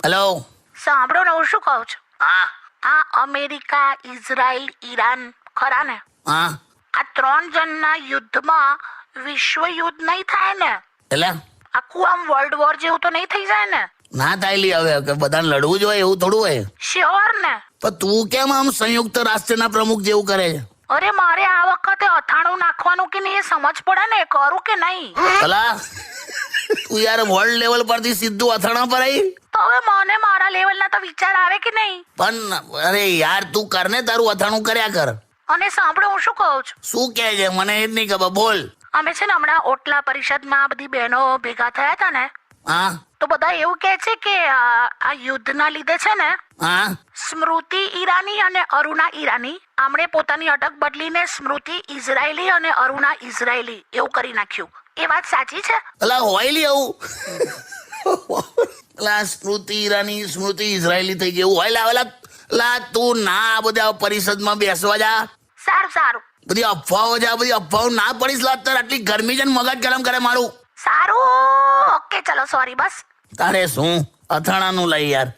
Hello. સાંભળો ને, હું શું કહું છું, હા આ અમેરિકા, ઇઝરાયલ, ઈરાન ખરા ને, હા આ 3 જણના યુદ્ધમાં વિશ્વ યુદ્ધ નહીં થાય ને? એટલે આખું આમ વર્લ્ડ વોર જેવું તો નહીં થઈ જાય ને? ના થાય લી, હવે કે બધાને લડવું જ હોય એવું થોડું હોય. શ્યોર ને? પણ તું કેમ આમ સંયુક્ત રાષ્ટ્રના પ્રમુખ જેવું કરે છે? અરે મારે આ વખતે અથાણું નાખવાનું કે નહીં એ સમજ પડે ને, કરું કે નહીં? ભલા તું યાર વર્લ્ડ લેવલ પરથી સીધું અથાણા પર આવી. તો હવે મને મારા લેવલના તો વિચાર આવે કે નહીં? પણ અરે યાર તું કર ને, તારું અથાણું કર્યા કર. અને સાંભળો, હું શું કહું છું, શું કહે છે મને એ જ નહીં ખબર. બોલ. અમે છે ને હમણાં ઓટલા પરિષદમાં બધી બહેનો ભેગા થયા હતા ને, હા તો બધા એવું કહે છે કે આ યુદ્ધના લીધે છે ને હા સ્મૃતિ ઈરાની અને અરુણા ઈરાની આમણે પોતાની અટક બદલીને સ્મૃતિ ઇઝરાયલી અને અરુણા ઇઝરાયલી એવું કરી નાખ્યું. એ વાત સાચી છે? અલા હોય લી આવું. અલા સ્મૃતિ ઈરાની સ્મૃતિ ઇઝરાયલી થઈ ગયું હોય લાવેલા. લા તું ના આ બધા પરિષદમાં બેસવા જા. સારું સારું બધી અફવાઓ છે, આ બધી અફવાઓ ના પડીશ. લા અત્યારે આટલી ગરમી છે ને મગજ ગરમ કરે મારું. સારું, ઓકે, ચલો, સોરી, બસ. તારે શું અથાણાનું લઈ યાર.